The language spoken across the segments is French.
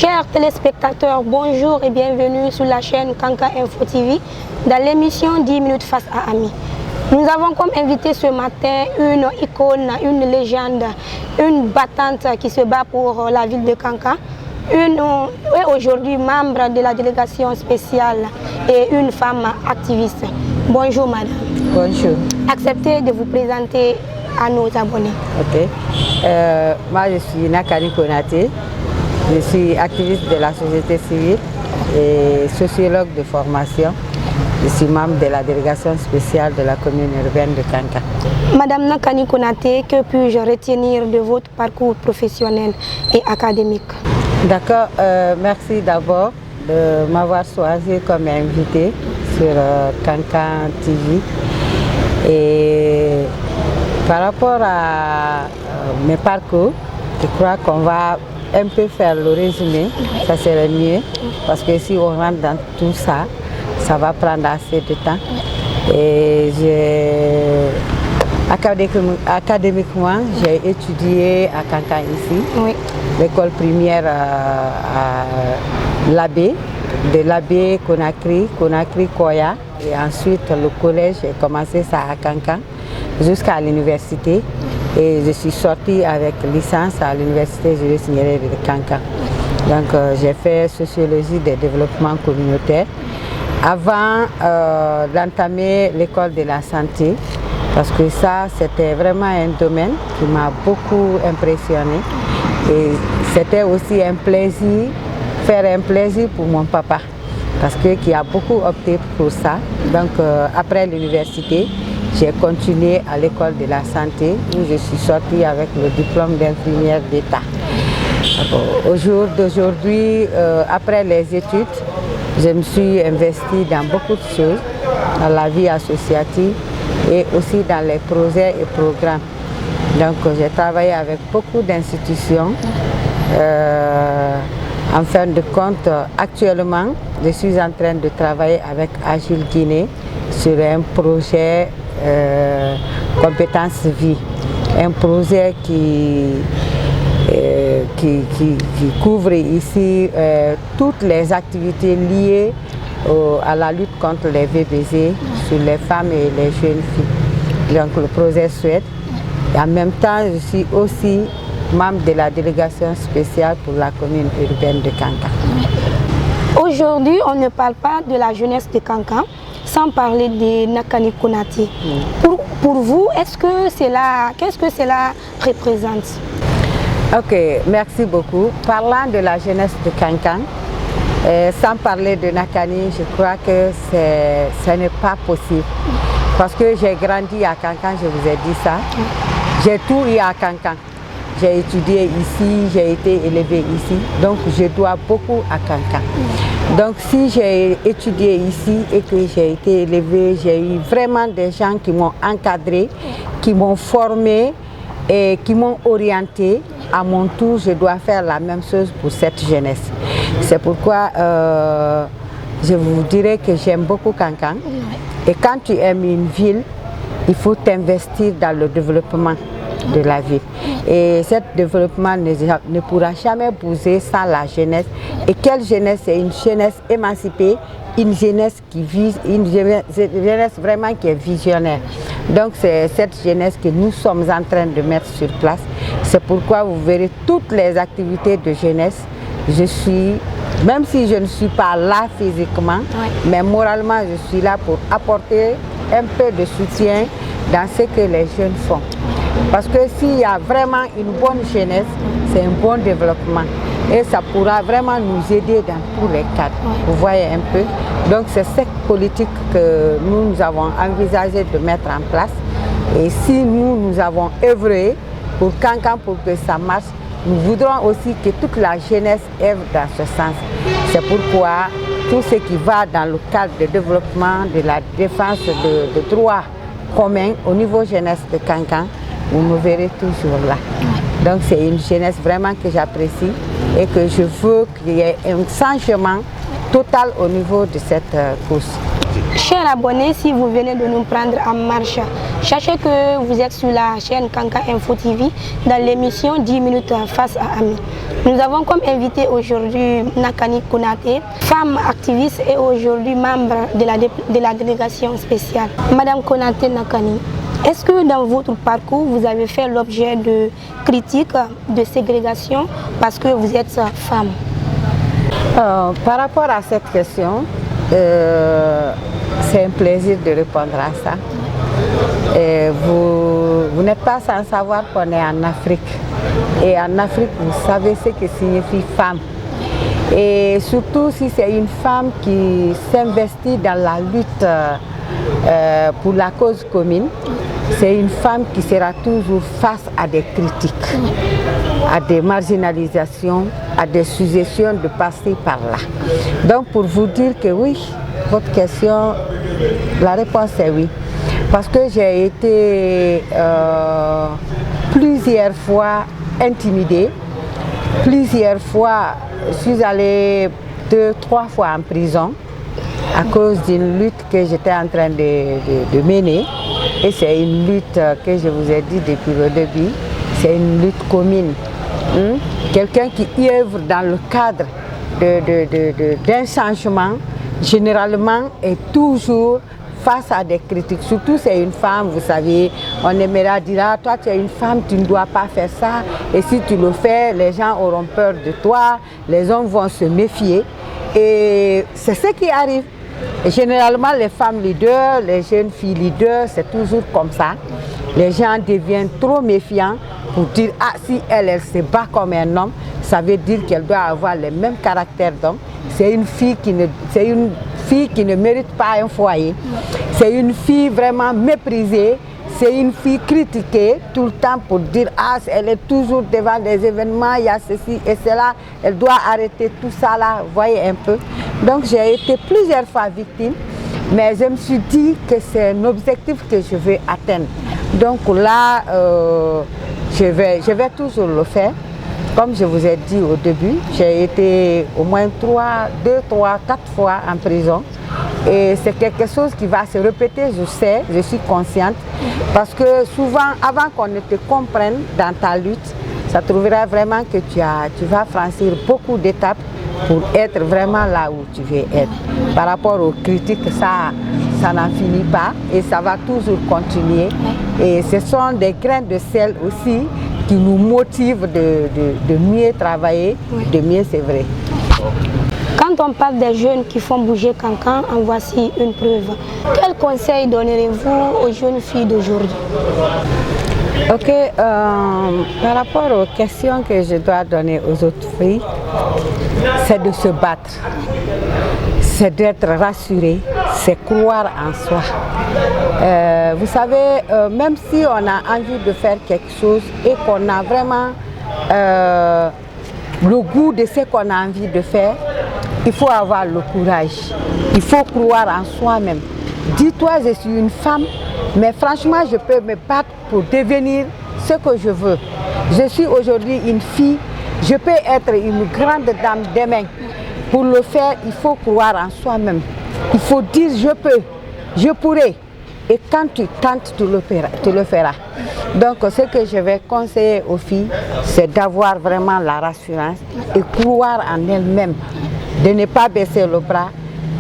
Chers téléspectateurs, bonjour et bienvenue sur la chaîne Kanka Info TV dans l'émission 10 minutes face à Ami. Nous avons comme invité ce matin une icône, une légende, une battante qui se bat pour la ville de Kanka. Aujourd'hui membre de la délégation spéciale et une femme activiste. Bonjour madame. Bonjour. Acceptez de vous présenter à nos abonnés. Ok. Moi je suis Nakani Konaté. Je suis activiste de la société civile et sociologue de formation. Je suis membre de la délégation spéciale de la commune urbaine de Kanka. Madame Nakani Konaté, que puis-je retenir de votre parcours professionnel et académique? D'accord, merci d'abord de m'avoir choisi comme invité sur Kanka TV. Et par rapport à mes parcours, je crois qu'on va un peu faire le résumé, ça serait mieux, parce que si on rentre dans tout ça, ça va prendre assez de temps. Et académiquement, j'ai étudié à Kanka ici, oui. L'école primaire à l'Abbé, de l'Abbé Conakry Koya, et ensuite le collège, j'ai commencé ça à Kanka jusqu'à l'université. Et je suis sortie avec licence à l'université Julius Nyerere de Kanka. Donc j'ai fait sociologie des développements communautaires avant d'entamer l'école de la santé, parce que ça c'était vraiment un domaine qui m'a beaucoup impressionné et c'était aussi un plaisir, faire un plaisir pour mon papa, parce que qui a beaucoup opté pour ça. Donc après l'université, j'ai continué à l'école de la santé où je suis sortie avec le diplôme d'infirmière d'État. Au jour d'aujourd'hui, après les études, je me suis investie dans beaucoup de choses, dans la vie associative et aussi dans les projets et programmes. Donc j'ai travaillé avec beaucoup d'institutions. En fin de compte, actuellement, je suis en train de travailler avec Agile Guinée sur un projet compétence vie, un projet qui couvre ici toutes les activités liées à la lutte contre les VBC sur les femmes et les jeunes filles. Donc le projet souhaite. Et en même temps, je suis aussi membre de la délégation spéciale pour la commune urbaine de Kanka. Aujourd'hui, on ne parle pas de la jeunesse de Kanka sans parler de Nakani Konaté. Pour vous, qu'est-ce que cela représente? Ok, merci beaucoup. Parlant de la jeunesse de Kanka, sans parler de Nakani, je crois que ce n'est pas possible. Parce que j'ai grandi à Kanka, je vous ai dit ça. J'ai tout eu à Kanka. J'ai étudié ici, j'ai été élevée ici, donc je dois beaucoup à Kanka. Donc si j'ai étudié ici et que j'ai été élevée, j'ai eu vraiment des gens qui m'ont encadré, qui m'ont formé et qui m'ont orienté. À mon tour, je dois faire la même chose pour cette jeunesse. C'est pourquoi je vous dirais que j'aime beaucoup Kanka. Et quand tu aimes une ville, il faut t'investir dans le développement de la ville. Et ce développement ne pourra jamais bouger sans la jeunesse. Et quelle jeunesse? C'est une jeunesse émancipée, une jeunesse qui vise, une jeunesse vraiment qui est visionnaire. Donc c'est cette jeunesse que nous sommes en train de mettre sur place. C'est pourquoi vous verrez toutes les activités de jeunesse. Je suis, même si je ne suis pas là physiquement, mais moralement je suis là pour apporter un peu de soutien dans ce que les jeunes font. Parce que s'il y a vraiment une bonne jeunesse, c'est un bon développement. Et ça pourra vraiment nous aider dans tous les cadres. Vous voyez un peu. Donc c'est cette politique que nous avons envisagé de mettre en place. Et si nous avons œuvré pour Kanka pour que ça marche, nous voudrons aussi que toute la jeunesse œuvre dans ce sens. C'est pourquoi tout ce qui va dans le cadre de développement, de la défense de droits communs au niveau jeunesse de Kanka, vous me verrez toujours là. Donc c'est une jeunesse vraiment que j'apprécie et que je veux qu'il y ait un changement total au niveau de cette course. Chers abonnés, si vous venez de nous prendre en marche, sachez que vous êtes sur la chaîne Kanka Info TV dans l'émission 10 minutes face à Ami. Nous avons comme invité aujourd'hui Nakani Konaté, femme activiste et aujourd'hui membre de la délégation spéciale. Madame Konaté Nakani, est-ce que dans votre parcours, vous avez fait l'objet de critiques, de ségrégation parce que vous êtes femme? Par rapport à cette question, c'est un plaisir de répondre à ça. Et vous n'êtes pas sans savoir qu'on est en Afrique. Et en Afrique, vous savez ce que signifie femme. Et surtout si c'est une femme qui s'investit dans la lutte pour la cause commune, c'est une femme qui sera toujours face à des critiques, à des marginalisations, à des suggestions de passer par là. Donc pour vous dire que oui, votre question, la réponse est oui. Parce que j'ai été plusieurs fois intimidée, plusieurs fois je suis allée 2-3 fois en prison à cause d'une lutte que j'étais en train de mener. Et c'est une lutte que je vous ai dit depuis le début, c'est une lutte commune. Quelqu'un qui œuvre dans le cadre d'un changement, généralement est toujours face à des critiques. Surtout c'est une femme, vous savez, on aimerait dire, ah, toi tu es une femme, tu ne dois pas faire ça. Et si tu le fais, les gens auront peur de toi, les hommes vont se méfier. Et c'est ce qui arrive. Et généralement, les femmes leaders, les jeunes filles leaders, c'est toujours comme ça. Les gens deviennent trop méfiants pour dire, ah, si elle se bat comme un homme, ça veut dire qu'elle doit avoir le même caractère d'homme. C'est une fille qui ne mérite pas un foyer. C'est une fille vraiment méprisée. C'est une fille critiquée tout le temps pour dire, ah, elle est toujours devant des événements, il y a ceci et cela, elle doit arrêter tout ça là, vous voyez un peu. Donc j'ai été plusieurs fois victime, mais je me suis dit que c'est un objectif que je veux atteindre. Donc là, je vais toujours le faire. Comme je vous ai dit au début, j'ai été au moins 2, 3, 4 fois en prison. Et c'est quelque chose qui va se répéter, je sais, je suis consciente. Parce que souvent, avant qu'on ne te comprenne dans ta lutte, ça trouvera vraiment que tu vas franchir beaucoup d'étapes pour être vraiment là où tu veux être. Par rapport aux critiques, ça n'en finit pas et ça va toujours continuer. Et ce sont des grains de sel aussi qui nous motivent de mieux travailler, de mieux s'œuvrer. Quand on parle des jeunes qui font bouger Kankan, en voici une preuve. Quel conseil donnerez-vous aux jeunes filles d'aujourd'hui? Ok, par rapport aux questions que je dois donner aux autres filles, c'est de se battre, c'est d'être rassuré, c'est croire en soi. Vous savez, même si on a envie de faire quelque chose et qu'on a vraiment le goût de ce qu'on a envie de faire, il faut avoir le courage, il faut croire en soi-même. Dis-toi, je suis une femme, mais franchement, je peux me battre pour devenir ce que je veux. Je suis aujourd'hui une fille, je peux être une grande dame demain. Pour le faire, il faut croire en soi-même. Il faut dire je peux, je pourrai. Et quand tu tentes, tu le feras. Donc ce que je vais conseiller aux filles, c'est d'avoir vraiment la rassurance et croire en elles-mêmes. De ne pas baisser le bras,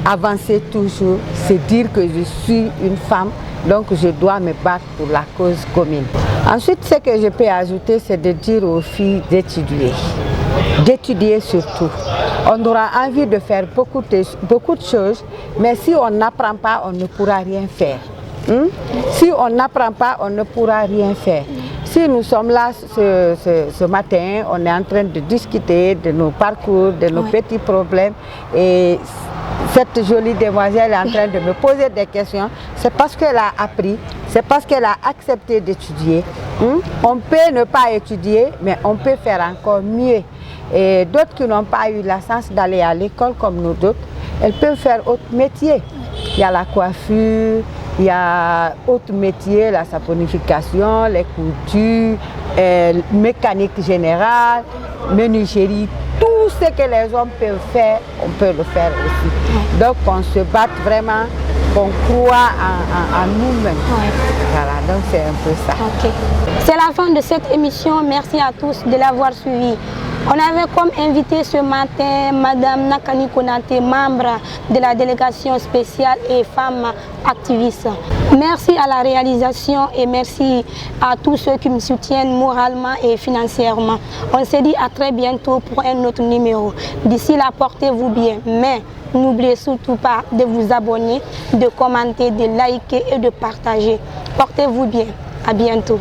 avancer toujours, se dire que je suis une femme, donc je dois me battre pour la cause commune. Ensuite, ce que je peux ajouter, c'est de dire aux filles d'étudier surtout. On aura envie de faire beaucoup de choses, mais si on n'apprend pas, on ne pourra rien faire. Si on n'apprend pas, on ne pourra rien faire. Si nous sommes là ce matin, on est en train de discuter de nos parcours, de nos petits problèmes, et cette jolie demoiselle est en train de me poser des questions, c'est parce qu'elle a appris, c'est parce qu'elle a accepté d'étudier. On peut ne pas étudier, mais on peut faire encore mieux. Et d'autres qui n'ont pas eu la chance d'aller à l'école comme nous d'autres, elles peuvent faire autre métier. Il y a la coiffure, il y a autres métiers, la saponification, les coutures, mécanique générale, menuiserie, tout ce que les hommes peuvent faire, on peut le faire aussi. Donc on se bat vraiment qu'on croit en nous-mêmes. Ouais. Voilà, donc c'est un peu ça. Ok. C'est la fin de cette émission. Merci à tous de l'avoir suivi. On avait comme invité ce matin Madame Nakani Konaté, membre de la délégation spéciale et femme activiste. Merci à la réalisation et merci à tous ceux qui me soutiennent moralement et financièrement. On se dit à très bientôt pour un autre numéro. D'ici là, portez-vous bien. Mais n'oubliez surtout pas de vous abonner, de commenter, de liker et de partager. Portez-vous bien. À bientôt.